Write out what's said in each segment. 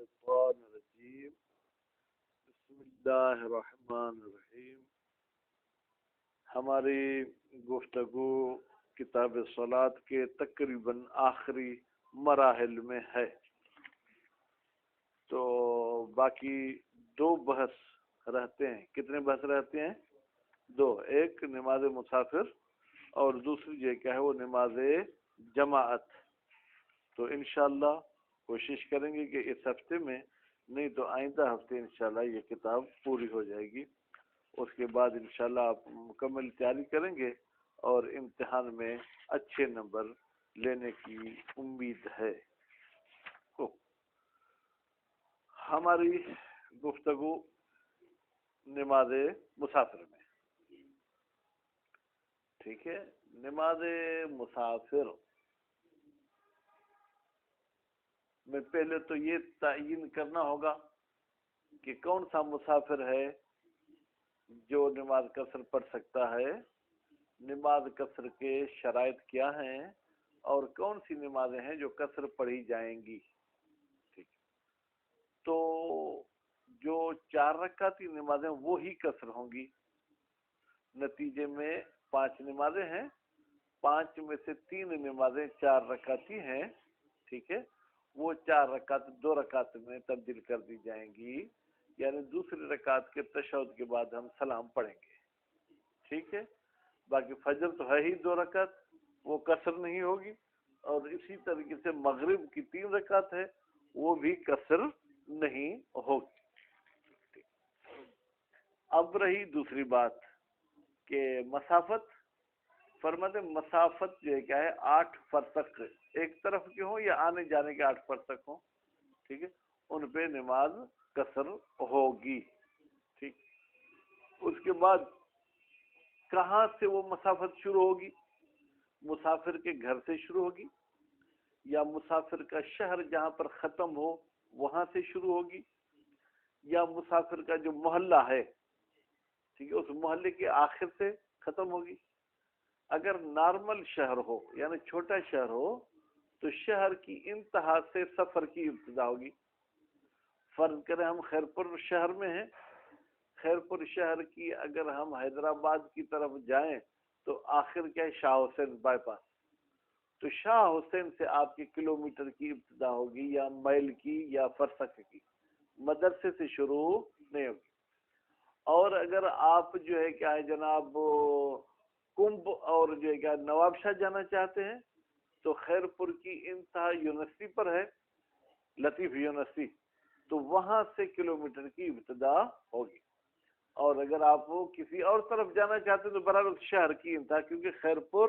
الشیطان الرجیم بسم اللہ الرحمن الرحیم. ہماری گفتگو کتاب صلاۃ کے تقریباً آخری مراحل میں ہے، تو باقی دو بحث رہتے ہیں. کتنے بحث رہتے ہیں؟ دو. ایک نماز مسافر اور دوسری جو کیا ہے وہ نماز جماعت. تو انشاءاللہ کوشش کریں گے کہ اس ہفتے میں نہیں تو آئندہ ہفتے انشاءاللہ یہ کتاب پوری ہو جائے گی. اس کے بعد انشاءاللہ آپ مکمل تیاری کریں گے اور امتحان میں اچھے نمبر لینے کی امید ہے. تو ہماری گفتگو نماز مسافر میں، ٹھیک ہے. نماز مسافر میں پہلے تو یہ تعین کرنا ہوگا کہ کون سا مسافر ہے جو نماز قصر پڑھ سکتا ہے، نماز قصر کے شرائط کیا ہیں، اور کون سی نمازیں ہیں جو قصر پڑھی جائیں گی. ٹھیک. تو جو 4 رکعتی نمازیں وہی قصر ہوں گی. نتیجے میں 5 نمازیں ہیں، 5 میں سے 3 نمازیں 4 رکعتی ہیں. ٹھیک ہے. وہ 4 رکعت 2 رکعت میں تبدیل کر دی جائیں گی، یعنی دوسری رکعت کے تشہد کے بعد ہم سلام پڑھیں گے. ٹھیک ہے. باقی فجر تو ہے ہی 2 رکعت، وہ قصر نہیں ہوگی. اور اسی طریقے سے مغرب کی 3 رکعت ہے، وہ بھی قصر نہیں ہوگی. اب رہی دوسری بات کہ مسافت. فرماتے مسافت جو ہے کیا ہے 8 فرسخ ایک طرف کے ہوں یا آنے جانے کے 8 فرسخ ہوں، ٹھیک ہے، ان پہ نماز قصر ہوگی. ٹھیک. اس کے بعد کہاں سے وہ مسافت شروع ہوگی؟ مسافر کے گھر سے شروع ہوگی، یا مسافر کا شہر جہاں پر ختم ہو وہاں سے شروع ہوگی، یا مسافر کا جو محلہ ہے، ٹھیک ہے، اس محلے کے آخر سے ختم ہوگی. اگر نارمل شہر ہو یعنی چھوٹا شہر ہو تو شہر کی انتہا سے سفر کی ابتدا ہوگی. فرض کریں ہم خیرپور شہر میں ہیں، خیرپور شہر کی اگر ہم حیدرآباد کی طرف جائیں تو آخر کیا ہے شاہ حسین بائی پاس. تو شاہ حسین سے آپ کے کلومیٹر کی ابتدا ہوگی، یا میل کی یا فرسخ کی. مدرسے سے شروع نہیں ہوگی. اور اگر آپ جو ہے کیا ہے جناب کمب اور جو ہے کیا نواب شاہ جانا چاہتے ہیں تو خیرپور کی انتہا یونیورسٹی پر ہے، لطیف یونیورسٹی، تو وہاں سے کلومیٹر کی ابتدا ہوگی. اور اگر آپ کسی اور طرف جانا چاہتے ہیں تو برابر شہر کی انتہا، کیونکہ خیرپور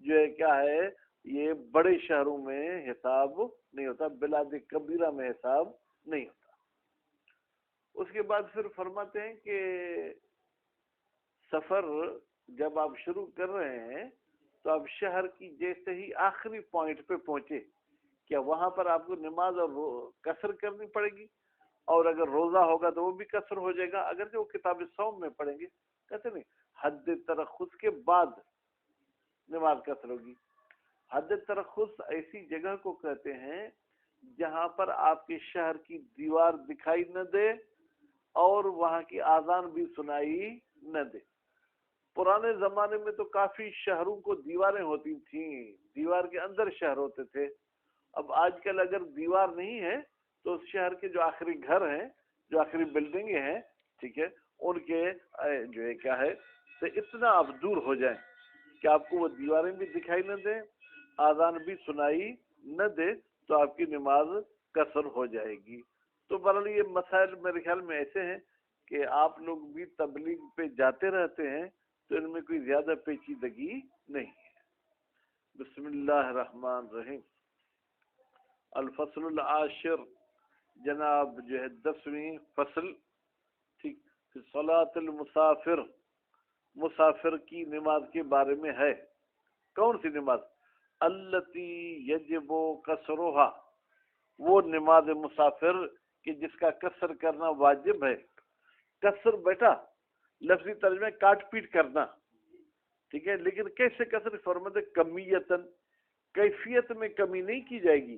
جو ہے کیا ہے یہ بڑے شہروں میں حساب نہیں ہوتا، بلاد کبیرہ میں حساب نہیں ہوتا. اس کے بعد پھر فرماتے ہیں کہ سفر جب آپ شروع کر رہے ہیں تو آپ شہر کی جیسے ہی آخری پوائنٹ پہ پہنچے، کیا وہاں پر آپ کو نماز اور قصر کرنی پڑے گی؟ اور اگر روزہ ہوگا تو وہ بھی قصر ہو جائے گا، اگر جو کتاب صوم میں پڑھیں گے. کہتے نہیں، حد ترخص کے بعد نماز قصر ہوگی. حد ترخص ایسی جگہ کو کہتے ہیں جہاں پر آپ کے شہر کی دیوار دکھائی نہ دے اور وہاں کی اذان بھی سنائی نہ دے. پرانے زمانے میں تو کافی شہروں کو دیواریں ہوتی تھیں، دیوار کے اندر شہر ہوتے تھے. اب آج کل اگر دیوار نہیں ہے تو اس شہر کے جو آخری گھر ہیں، جو آخری بلڈنگیں ہیں، ٹھیک ہے، ان کے جو ہے کیا ہے تو اتنا آپ دور ہو جائیں کہ آپ کو وہ دیواریں بھی دکھائی نہ دیں، آذان بھی سنائی نہ دے، تو آپ کی نماز قصر ہو جائے گی. تو بہرحال یہ مسائل میرے خیال میں ایسے ہیں کہ آپ لوگ بھی تبلیغ پہ جاتے رہتے ہیں تو ان میں کوئی زیادہ پیچیدگی نہیں ہے. بسم اللہ الرحمن الرحیم. الفصل العاشر، جناب جو ہے 10ویں فصل، ٹھیک، صلاۃ المسافر، مسافر کی نماز کے بارے میں ہے. کون سی نماز؟ التی یجب قصرها، وہ نماز مسافر کہ جس کا قصر کرنا واجب ہے. قصر بیٹا لفظی ترجمہ کاٹ پیٹ کرنا، ٹھیک ہے، لیکن کیسے قصر؟ فرماتے کمیتن، کیفیت میں کمی نہیں کی جائے گی.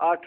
8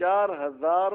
4000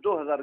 2000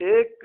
1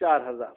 4000,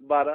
12।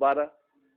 12।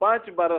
5 12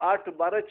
8 12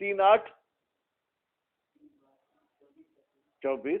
3 8 24,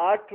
8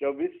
24।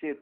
6।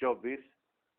24।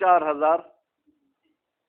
4000।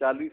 40।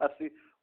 80।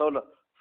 16।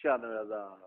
96,000।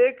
1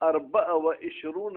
24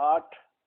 8।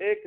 1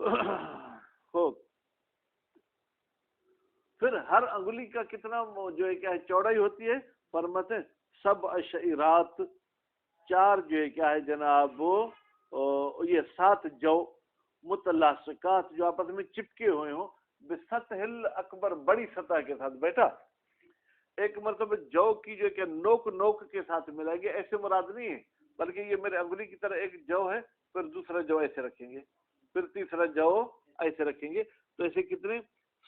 خوب پھر ہر انگلی کا کتنا جو ہے کیا ہے چوڑائی ہوتی ہے؟ فرماتے ہیں 7 شعیرات، 4 جو ہے کیا ہے جناب یہ 7 جو متلاصقات جو آپس میں چپکے ہوئے ہوں، بسطح الاکبر بڑی سطح کے ساتھ. بیٹا ایک مرتبہ جو کی جو کہ نوک نوک کے ساتھ ملائے گی ایسے مراد نہیں ہے، بلکہ یہ میرے انگلی کی طرح ایک جو ہے، پھر دوسرا جو ایسے رکھیں گے، پھر تیسرا جو ایسے رکھیں گے، تو ایسے کتنے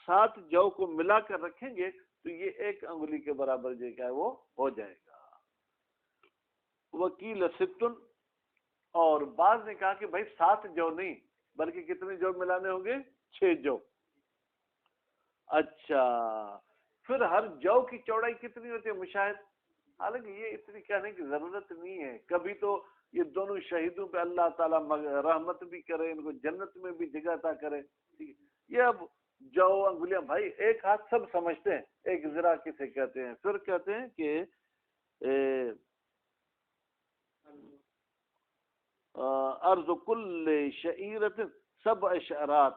7 جو کو ملا کر رکھیں گے تو یہ ایک انگلی کے برابر جو کیا ہے وہ ہو جائے گا. وکیل ستن، اور بعض نے کہا کہ بھائی 7 جو نہیں بلکہ کتنے جو ملانے ہوں گے؟ 6 جو. اچھا پھر ہر جو کی چوڑائی کتنی ہوتی ہے مشاہد؟ حالانکہ یہ اتنی کہنے کی ضرورت نہیں ہے، کبھی تو یہ دونوں شہیدوں پہ اللہ تعالیٰ رحمت بھی کرے، ان کو جنت میں بھی جگہ عطا کرے. ٹھیک ہے، یہ اب جو انگلیاں بھائی ایک ہاتھ سب سمجھتے ہیں، ایک ذرا کسے کہتے ہیں. پھر کہتے ہیں کہ ارض کل شعیرت 7 شعرات،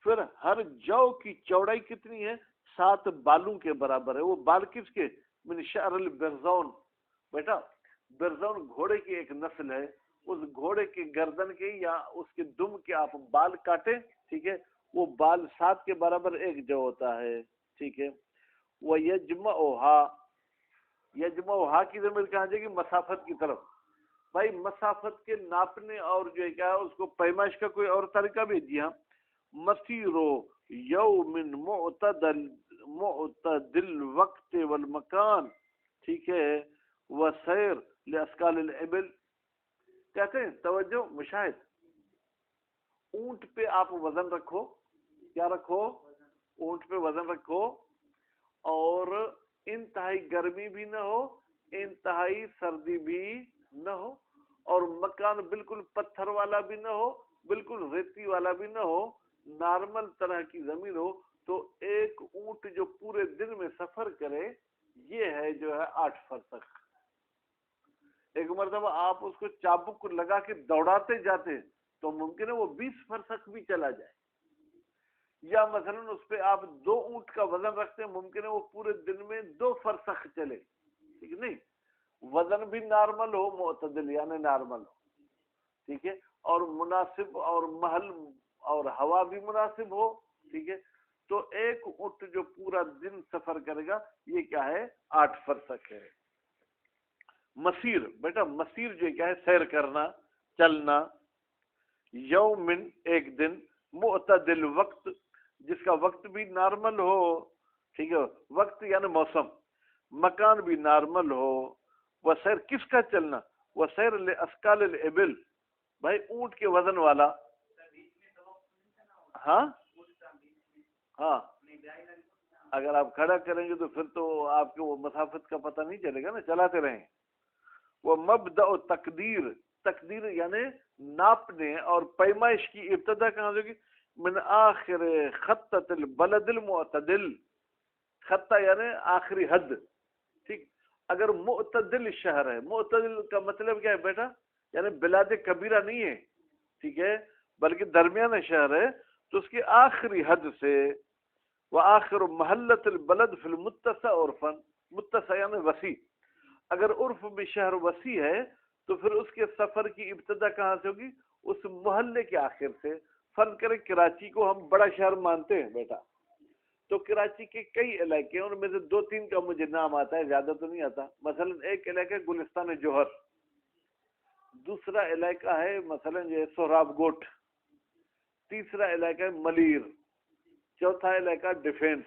پھر ہر جو کی چوڑائی کتنی ہے؟ 7 بالوں کے برابر ہے. وہ بال کس کے؟ من شعر البرزون. بیٹا برزون گھوڑے کی ایک نسل ہے، اس گھوڑے کے گردن کے یا اس کے دم کے آپ بال کاٹیں، ٹھیک ہے، وہ بال 7 کے برابر ایک جو ہوتا ہے. ٹھیک ہے، وہ یجمعھا کی ضمیر کہاں جائے گی؟ مسافت کی طرف. بھائی مسافت کے ناپنے اور جو ہے کیا ہے اس کو پیمائش کا کوئی اور طریقہ بھی؟ جی ہاں، مسیرو یوم معتدل وقت والمکان، ٹھیک ہے، وسیر لاسکال الابل. کہتے ہیں توجہ مشاہد، اونٹ پہ آپ وزن رکھو، کیا رکھو؟ اونٹ پہ وزن رکھو، اور انتہائی گرمی بھی نہ ہو، انتہائی سردی بھی نہ ہو، اور مکان بالکل پتھر والا بھی نہ ہو، بالکل ریتی والا بھی نہ ہو، نارمل طرح کی زمین ہو، تو ایک اونٹ جو پورے دن میں سفر کرے یہ ہے جو ہے 8 فرسخ. ایک مرتبہ آپ اس کو چابک لگا کے دوڑاتے جاتے تو ممکن ہے وہ 20 فرسخ بھی چلا جائے. یا مثلا اس پہ آپ 2 اونٹ کا وزن رکھتے ہیں، ممکن ہے وہ پورے دن میں 2 فرسخ چلے. ٹھیک نہیں، وزن بھی نارمل ہو، معتدل یعنی نارمل ہو، ٹھیک ہے، اور مناسب، اور محل اور ہوا بھی مناسب ہو. ٹھیک ہے، تو ایک اونٹ جو پورا دن سفر کرے گا یہ کیا ہے؟ 8 فرسخ ہے. مسیر، بیٹا مسیر جو کیا ہے؟ سیر کرنا، چلنا. یومن ایک دن، معتدل وقت جس کا وقت بھی نارمل ہو، ٹھیک ہے، وقت یعنی موسم، مکان بھی نارمل ہو. وسیر کس کا چلنا؟ وسیر لاسکال الابل، بھائی اونٹ کے وزن والا. ہاں ہاں، اگر آپ کھڑا کریں گے تو پھر تو آپ کو وہ مسافت کا پتہ نہیں چلے گا نا، چلاتے رہیں. وہ مبدأ تقدیر، تقدیر یعنی ناپنے اور پیمائش کی ابتدا کہاں ہوگی؟ من آخر خطۃ البلد المعتدل. خطہ یعنی آخری حد. ٹھیک، اگر معتدل شہر ہے، معتدل کا مطلب کیا ہے بیٹا؟ یعنی بلاد کبیرہ نہیں ہے، ٹھیک ہے، بلکہ درمیانہ شہر ہے، تو اس کی آخری حد سے وآخر محلت البلد فی المتسع عرفا، متسع یعنی وسیع. اگر عرف میں شہر وسیع ہے تو پھر اس کے سفر کی ابتدا کہاں سے ہوگی؟ اس محلے کے آخر سے. فرض کریں کراچی کو ہم بڑا شہر مانتے ہیں بیٹا، تو کراچی کے کئی علاقے ہیں، ان میں سے 2-3 کا مجھے نام آتا ہے، زیادہ تو نہیں آتا. مثلا ایک علاقہ گلستان جوہر، دوسرا علاقہ ہے مثلا یہ سہراب گوٹ، تیسرا علاقہ ہے ملیر، چوتھا علاقہ ڈیفینس.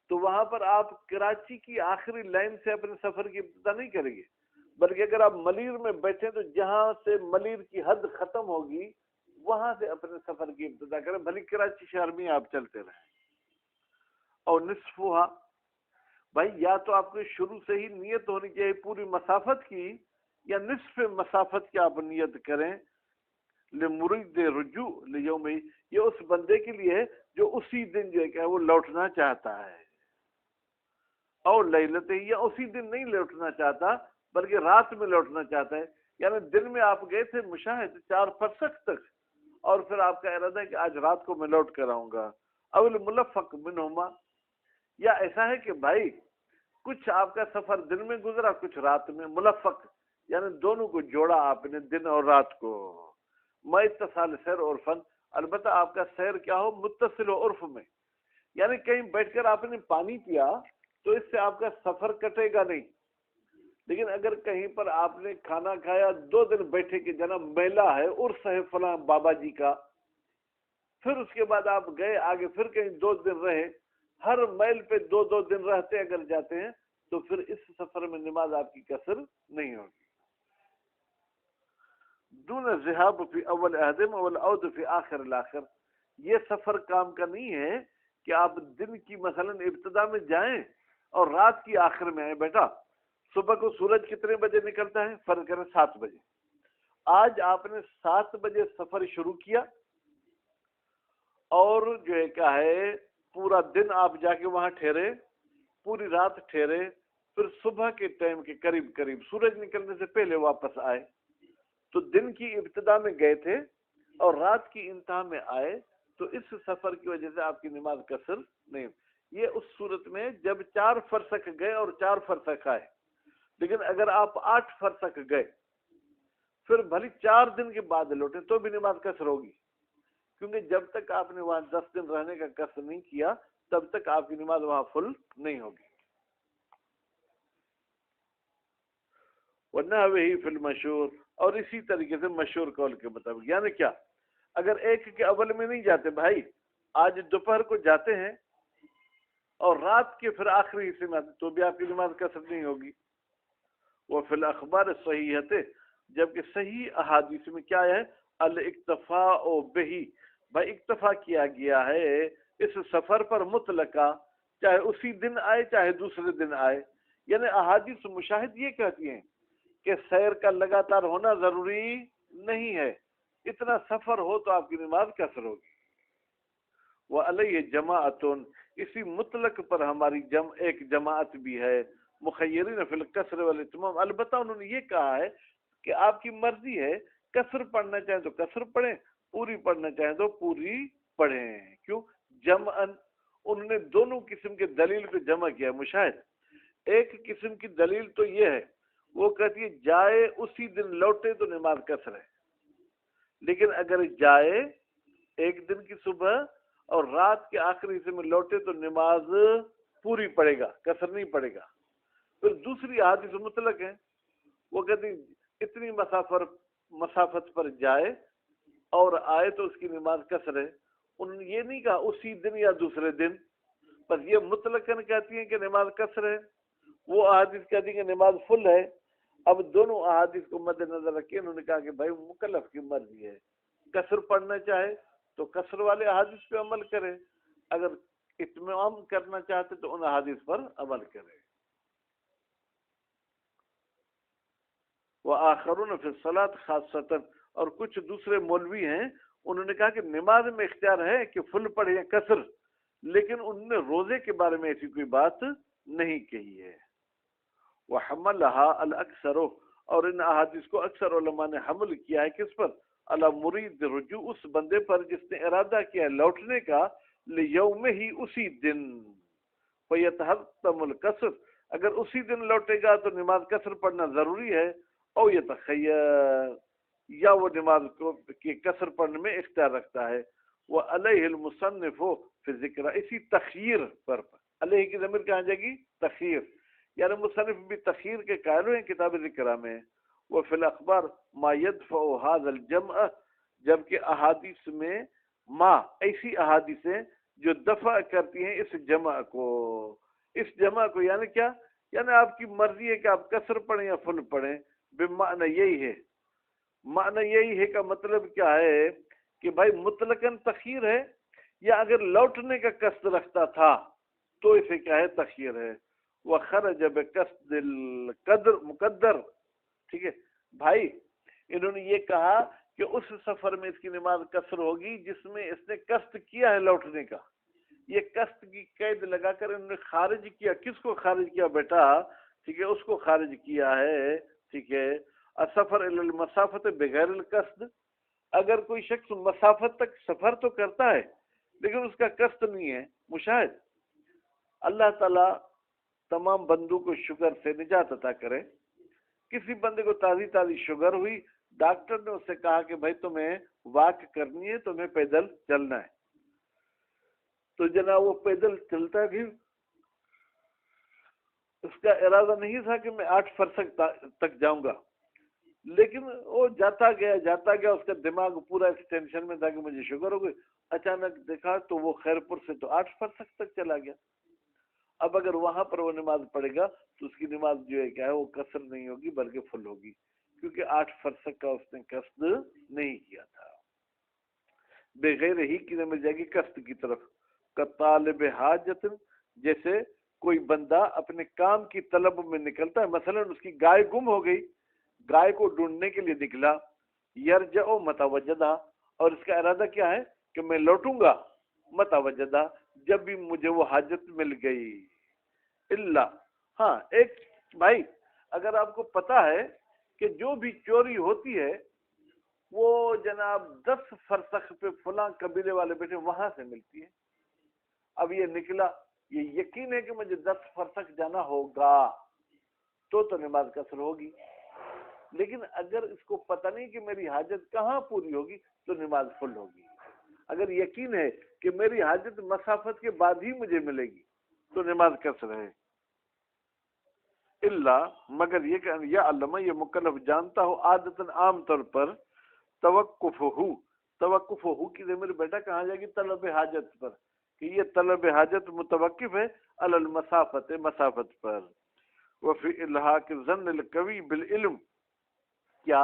تو وہاں پر آپ کراچی کی آخری لائن سے اپنے سفر کی ابتدا نہیں کریں گے، بلکہ اگر آپ ملیر میں بیٹھے تو جہاں سے ملیر کی حد ختم ہوگی وہاں سے اپنے سفر کی ابتدا کریں، بھلی کراچی شہر میں آپ چلتے رہیں. اور نصفہا، بھائی یا تو آپ کو شروع سے ہی نیت ہونی چاہیے پوری مسافت کی، یا نصف مسافت کی آپ نیت کریں. لمرید رجوع لیوم، یہ اس بندے کے لیے ہے جو اسی دن جو ہے کہ وہ لوٹنا چاہتا ہے. اور لیلت، یا اسی دن نہیں لوٹنا چاہتا بلکہ رات میں لوٹنا چاہتا ہے. یعنی دن میں آپ گئے تھے مشاہد 4 فرسخ تک، اور پھر آپ کا ارادہ ہے کہ آج رات کو میں لوٹ کر آؤں گا. اول ملفق منہما، یا ایسا ہے کہ بھائی کچھ آپ کا سفر دن میں گزرا کچھ رات میں. ملفق یعنی دونوں کو جوڑا آپ نے، دن اور رات کو. میں اتصال سیر عرفن، البتہ آپ کا سیر کیا ہو متصل و عرف میں، یعنی کہیں بیٹھ کر آپ نے پانی پیا تو اس سے آپ کا سفر کٹے گا نہیں. لیکن اگر کہیں پر آپ نے کھانا کھایا 2 دن بیٹھے کہ جناب میلہ ہے عرس ہے فلاں بابا جی کا، پھر اس کے بعد آپ گئے آگے پھر کہیں 2 دن رہے، ہر میل پہ 2 دن رہتے اگر جاتے ہیں تو پھر اس سفر میں نماز آپ کی قصر نہیں ہوگی. دون الذهاب فی اول احدم اول عود فی آخر الاخر، یہ سفر کام کا نہیں ہے کہ آپ دن کی مثلا ابتدا میں جائیں اور رات کی آخر میں آئیں. بیٹا صبح کو سورج کتنے بجے نکلتا ہے؟ فرض کریں 7 بجے. آج آپ نے 7 بجے سفر شروع کیا اور جو ہے کیا ہے پورا دن آپ جا کے وہاں ٹھہرے، پوری رات ٹھہرے، پھر صبح کے ٹائم کے قریب سورج نکلنے سے پہلے واپس آئے، تو دن کی ابتدا میں گئے تھے اور رات کی انتہا میں آئے، تو اس سفر کی وجہ سے آپ کی نماز قصر نہیں. یہ اس صورت میں جب 4 فرسخ گئے اور 4 فرسخ آئے. لیکن اگر آپ 8 فرسخ گئے پھر بھلی 4 دن کے بعد لوٹے تو بھی نماز قصر ہوگی، کیونکہ جب تک آپ نے وہاں 10 دن رہنے کا قصد نہیں کیا تب تک آپ کی نماز وہاں فل نہیں ہوگی. ورنہ وہی فی المشہور، اور اسی طریقے سے مشہور قول کے مطابق. یعنی کیا؟ اگر ایک کے اول میں نہیں جاتے بھائی، آج دوپہر کو جاتے ہیں اور رات کے پھر آخری حصے میں آتے تو بھی آپ کی نماز قصر نہیں ہوگی. وہ فی الاخبار صحیحت، جبکہ صحیح احادیث میں کیا ہے؟ الاکتفاء بہی، بھائی اکتفا کیا گیا ہے اس سفر پر مطلقہ، چاہے اسی دن آئے چاہے دوسرے دن آئے. یعنی احادیث مشاہد یہ کہتی ہیں کہ سیر کا لگاتار ہونا ضروری نہیں ہے، اتنا سفر ہو تو آپ کی نماز قصر ہوگی. وعلیہ جماعت، اسی مطلق پر ہماری ایک جماعت بھی ہے. مخیرین فی القصر والاتمام، البتہ انہوں نے یہ کہا ہے کہ آپ کی مرضی ہے، قصر پڑھنا چاہیں تو قصر پڑھیں، پوری پڑھنا چاہیں تو پوری پڑھیں. کیوں؟ جمعن، انہوں نے دونوں قسم کے دلیل کو جمع کیا. مشاہد ایک قسم کی دلیل تو یہ ہے، وہ کہتی ہے جائے اسی دن لوٹے تو نماز قصر ہے، لیکن اگر جائے ایک دن کی صبح اور رات کے آخری حصے میں لوٹے تو نماز پوری پڑے گا، قصر نہیں پڑے گا. پھر دوسری احادیث مطلق ہے، وہ کہتی اتنی مسافت پر جائے اور آئے تو اس کی نماز قصر ہے. انہوں نے یہ نہیں کہا اسی دن یا دوسرے دن، بس یہ مطلقاً کہتی ہیں کہ نماز قصر ہے، وہ احادیث کہتی ہیں کہ نماز فل ہے. اب دونوں احادیث کو مد نظر رکھے انہوں نے کہا کہ بھائی مکلف کی مرضی ہے، قصر پڑھنا چاہے تو قصر والے احادیث پہ عمل کرے، اگر اتمام کرنا چاہتے تو ان احادیث پر عمل کرے. وآخرون فی الصلاۃ خاصۃ، اور کچھ دوسرے مولوی ہیں انہوں نے کہا کہ نماز میں اختیار ہے کہ فل پڑھے یا قصر، لیکن انہوں نے روزے کے بارے میں ایسی کوئی بات نہیں کہی ہے. وحملها الاکثر، اور ان احادیث کو اکثر علماء نے حمل کیا ہے کس پر؟ علی مرید رجوع، اس بندے پر جس نے ارادہ کیا لوٹنے کا، لیوم ہی اسی دن، فیتحتم القصر، اگر اسی دن لوٹے گا تو نماز قصر پڑھنا ضروری ہے. او یتخیر، یا وہ نماز کو کی قصر پڑھنے میں اختیار رکھتا ہے. وہ علیہ المصنف فی ذکر، اسی تخیر پر، علیہ کی ضمیر کہاں جائے گی؟ تخیر، یعنی مصنف بھی تخیر کے قائل ہیں کتاب ذکرہ میں. وہ فی الاخبار ما يدفع هذا الجمع، جبکہ احادیث میں ما ایسی احادیث ہیں جو دفع کرتی ہیں اس جمع کو. اس جمع کو یعنی کیا؟ یعنی آپ کی مرضی ہے کہ آپ قصر پڑھیں یا فل پڑھیں، بمعنی یہی ہے. معنی یہی ہے کا مطلب کیا ہے کہ بھائی مطلقاً تخیر ہے، یا اگر لوٹنے کا قصد رکھتا تھا تو اسے کیا ہے؟ تخیر ہے. وخرج بقصد القدر مقدر، ٹھیک ہے بھائی. انہوں نے یہ کہا کہ اس سفر میں اس کی نماز قصر ہوگی جس میں اس نے قصد کیا ہے لوٹنے کا. یہ قصد کی قید لگا کر انہوں نے خارج کیا. کس کو خارج کیا بیٹا؟ ٹھیک ہے، اس کو خارج کیا ہے. ٹھیک ہے، السفر الی المسافت بغیر القصد، اگر کوئی شخص مسافت تک سفر تو کرتا ہے لیکن اس کا قصد نہیں ہے، مشاہد، اللہ تعالیٰ تمام بندوں کو شوگر سے نجات عطا کرے۔ کسی بندے کو تازی تازی شوگر ہوئی، ڈاکٹر نے اس سے کہا کہ بھائی تمہیں واک کرنی ہے، تمہیں پیدل چلنا ہے، تو جناب وہ پیدل چلتا بھی، اس کا ارادہ نہیں تھا کہ میں 8 فرسخ تک جاؤں گا، لیکن وہ جاتا گیا، اس کا دماغ پورا اس ٹینشن میں تھا کہ مجھے شوگر ہو گئی، اچانک دیکھا تو وہ خیر پور سے تو 8 فرسخ تک چلا گیا۔ اب اگر وہاں پر وہ نماز پڑھے گا تو اس کی نماز جو ہے کیا ہے، وہ قصر نہیں ہوگی بلکہ فل ہوگی، کیونکہ 8 فرسخ کا اس نے قصد نہیں کیا تھا۔ بغیر ہی کی مل جائے گی قصد کی طرف، کطالب حاجت، جیسے کوئی بندہ اپنے کام کی طلب میں نکلتا ہے، مثلا اس کی گائے گم ہو گئی، گائے کو ڈھونڈنے کے لیے نکلا، یرجع متوجدہ، اور اس کا ارادہ کیا ہے کہ میں لوٹوں گا متوجدہ، جب بھی مجھے وہ حاجت مل گئی۔ اللہ، ہاں ایک بھائی، اگر آپ کو پتا ہے کہ جو بھی چوری ہوتی ہے وہ جناب 10 فرسخ پہ فلاں قبیلے والے بیٹھے وہاں سے ملتی ہے، اب یہ نکلا، یہ یقین ہے کہ مجھے 10 فرسخ جانا ہوگا، تو نماز قصر ہوگی، لیکن اگر اس کو پتہ نہیں کہ میری حاجت کہاں پوری ہوگی تو نماز فل ہوگی۔ اگر یقین ہے کہ میری حاجت مسافت کے بعد ہی مجھے ملے گی تو نماز قصر ہے۔ اللہ، مگر یہ کہ یا علامہ، یہ مکلف جانتا ہو عادتاً عام طور پر، توقف ہو کی ضمیر بیٹا کہاں جائے گی؟ طلب حاجت پر، کہ یہ طلب حاجت متوقف ہے علی المسافت، مسافت پر۔ وفی الحاق ظن القوی بالعلم، کیا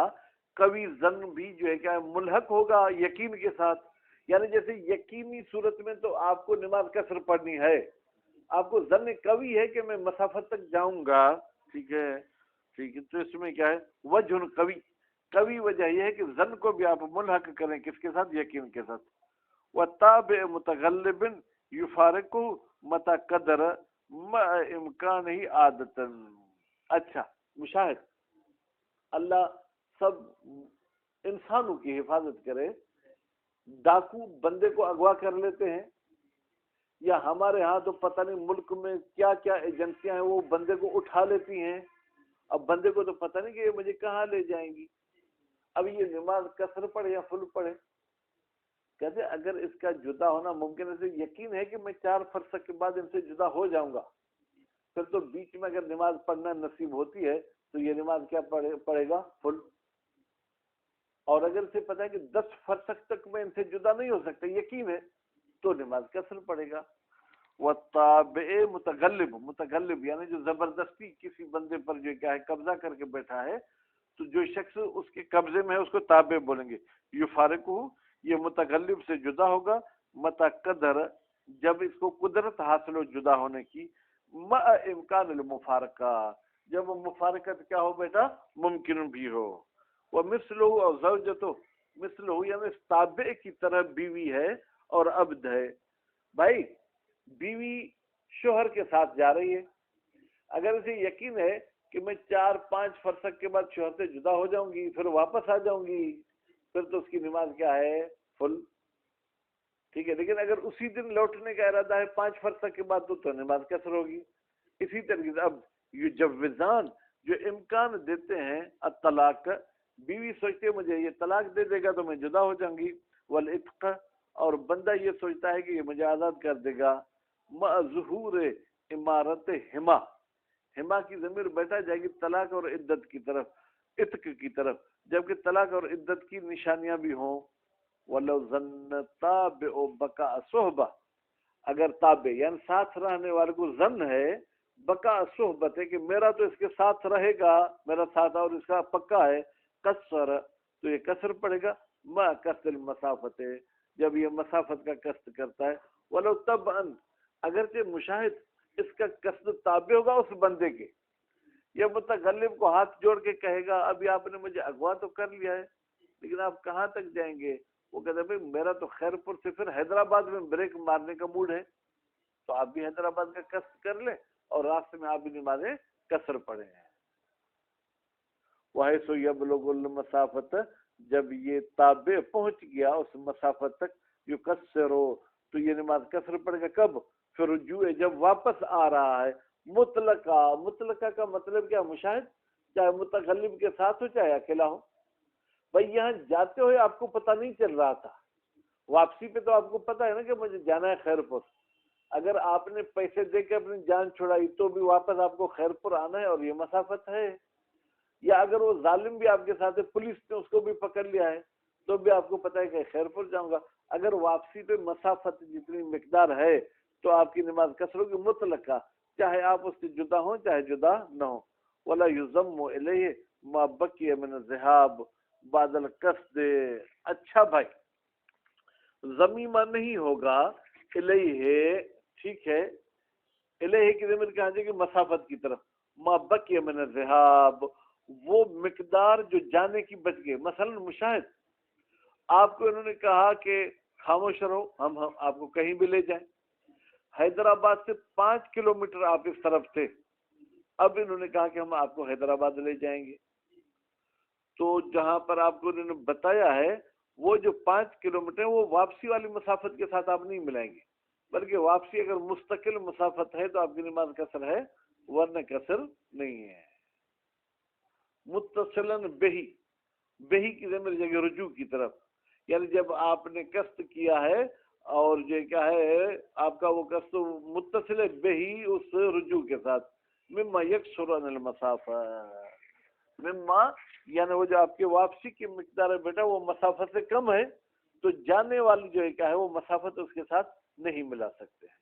قوی ظن بھی جو ہے کیا ملحق ہوگا یقین کے ساتھ؟ یعنی جیسے یقینی صورت میں تو آپ کو نماز قصر پڑھنی ہے، آپ کو ظن قوی ہے کہ میں مسافت تک جاؤں گا، ٹھیک ہے، تو اس میں کیا ہے وجہ قوی وجہ یہ ہے کہ ظن کو بھی آپ ملحق کریں کس کے ساتھ؟ یقین کے ساتھ۔ وَتَابِعِ مُتَغَلِّبٍ يُفَارِقُهُ مَتَى قَدَرَ مَعَ إِمْكَانِهِ عَادَةً۔ اچھا مشاہد، اللہ سب انسانوں کی حفاظت کرے، ڈاکو بندے کو اغوا کر لیتے ہیں، یا ہمارے ہاں تو پتہ نہیں ملک میں کیا کیا ایجنسیاں ہیں وہ بندے کو اٹھا لیتی ہیں، اب بندے کو تو پتہ نہیں کہ یہ مجھے کہاں لے جائیں گی، اب یہ نماز قصر پڑھے یا فل پڑھے؟ کہتے اگر اس کا جدا ہونا ممکن ہے، یقین ہے کہ میں 4 فرسخ کے بعد ان سے جدا ہو جاؤں گا، پھر تو بیچ میں اگر نماز پڑھنا نصیب ہوتی ہے تو یہ نماز کیا پڑھے گا؟ فل۔ اور اگر اسے پتہ ہے کہ 10 فرسخ تک میں ان سے جدا نہیں ہو سکتا، یقین ہے، تو نماز قصر پڑھے گا۔ وَالتَّابِعِ متغلب یعنی جو زبردستی کسی بندے پر جو کیا ہے قبضہ کر کے بیٹھا ہے، تو جو شخص اس کے قبضے میں ہے اس کو تابع بولیں گے۔ یفارقہ، یہ متغلب سے جدا ہوگا، متا قدر، جب اس کو قدرت حاصل ہو جدا ہونے کی، مع امکان المفارقہ، جب مفارقت کیا ہو بیٹا؟ ممکن بھی ہو۔ ومثلہ، اور زوجتہ، مثلہ یعنی تابع کی طرح بیوی ہے اور عبد ہے۔ بھائی بیوی شوہر کے ساتھ جا رہی ہے، اگر اسے یقین ہے کہ میں 4-5 فرسخ کے بعد شوہر سے جدا ہو جاؤں گی، پھر واپس آ جاؤں گی، پھر تو اس کی نماز کیا ہے؟ فل، ٹھیک ہے، لیکن اگر اسی دن لوٹنے کا ارادہ ہے 5 فرسخ کے بعد تو نماز قصر ہوگی۔ اسی طریقے سے اب یجوزان، جو امکان دیتے ہیں الطلاق، بیوی سوچتی ہے مجھے یہ طلاق دے دے گا تو میں جدا ہو جاؤں گی، والعتق، اور بندہ یہ سوچتا ہے کہ یہ مجھے آزاد کر دے گا، مع ظہور امارت ہما کی ضمیر بیٹھا جائے گی طلاق اور عدت کی طرف، عتق کی طرف، جبکہ طلاق اور عدت کی نشانیاں بھی ہوں۔ وَلَوْ ظَنَّ تَابِعُ بَقَاءَ صُحْبَةٍ، اگر تابع یعنی ساتھ رہنے والے کو ظن ہے بقاء صحبت ہے کہ میرا تو اس کے ساتھ رہے گا، میرا ساتھ اور اس کا پکا ہے، قصر، تو یہ قصر پڑے گا، مَا قصد المسافت، جب یہ مسافت کا قصد کرتا ہے۔ وَلَوْ طَبْعًا، اگرچہ مشاہد اس کا قصد تابع ہوگا اس بندے کے، یہ متغلب کو ہاتھ جوڑ کے کہے گا ابھی آپ نے مجھے اغوا تو کر لیا ہے لیکن آپ کہاں تک جائیں گے؟ وہ کہتے ہیں بھائی میرا تو خیر پور سے پھر حیدرآباد میں بریک مارنے کا موڈ ہے، تو آپ بھی حیدرآباد کا قصد کر لیں اور راستے میں آپ بھی نمازیں قصر پڑھیں ہیں۔ وَحَيْثُ يَبْلُغُ الْمَسَافَةَ جب یہ تابع پہنچ گیا اس مسافت تک یکسرو تو یہ نماز کسر پڑے گا کب؟ پھر رجوع جب واپس آ رہا ہے مطلقہ کا مطلب کیا؟ مشاہد، چاہے متغلب کے ساتھ ہو چاہے اکیلا ہو. بھائی یہاں جاتے ہوئے آپ کو پتہ نہیں چل رہا تھا، واپسی پہ تو آپ کو پتہ ہے نا کہ مجھے جانا ہے خیر پور. اگر آپ نے پیسے دے کے اپنی جان چھڑائی تو بھی واپس آپ کو خیر پور آنا ہے اور یہ مسافت ہے. یا اگر وہ ظالم بھی آپ کے ساتھ ہے، پولیس نے اس کو بھی پکڑ لیا ہے تو بھی آپ کو پتہ ہے کہ خیر پور جاؤں گا. اگر واپسی پہ مسافت جتنی مقدار ہے تو آپ کی نماز قصر ہوگی مطلقہ، چاہے آپ اس سے جدا ہوں چاہے جدا نہ ہوں. ولا یضم الیہ ما بقی من الذهاب بعد القصد. اچھا بھائی، ضمیمہ نہیں ہوگا الیہ، ٹھیک ہے، الیہ کی ضمیر کہاں جائے گی؟ مسافت کی طرف. ما بقی من الذهاب، وہ مقدار جو جانے کی بچ گئے. مثلا مشاہد، آپ کو انہوں نے کہا کہ خاموش رہو، ہم آپ کو کہیں بھی لے جائیں. حیدرآباد سے 5 کلومیٹر آپ اس طرف تھے، اب انہوں نے کہا کہ ہم آپ کو حیدرآباد لے جائیں گے. تو جہاں پر آپ کو انہوں نے بتایا ہے وہ جو 5 کلومیٹر وہ واپسی والی مسافت کے ساتھ آپ نہیں ملائیں گے، بلکہ واپسی اگر مستقل مسافت ہے تو آپ کی نماز قصر ہے، ورنہ قصر نہیں ہے. متصلاً بہی کی ضمیر جگہ رجوع کی طرف، یعنی جب آپ نے قصد کیا ہے اور یہ کیا ہے آپ کا وہ قصد متصل ہے بہی اس رجوع کے ساتھ. مما یکسر عن المسافہ، مما یعنی وہ جو آپ کی واپسی کی مقدار ہے بیٹا وہ مسافت سے کم ہے، تو جانے والی جو ہے کیا ہے وہ مسافت اس کے ساتھ نہیں ملا سکتے ہیں.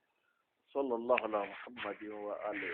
صلی اللہ علیہ محمد و آلہ.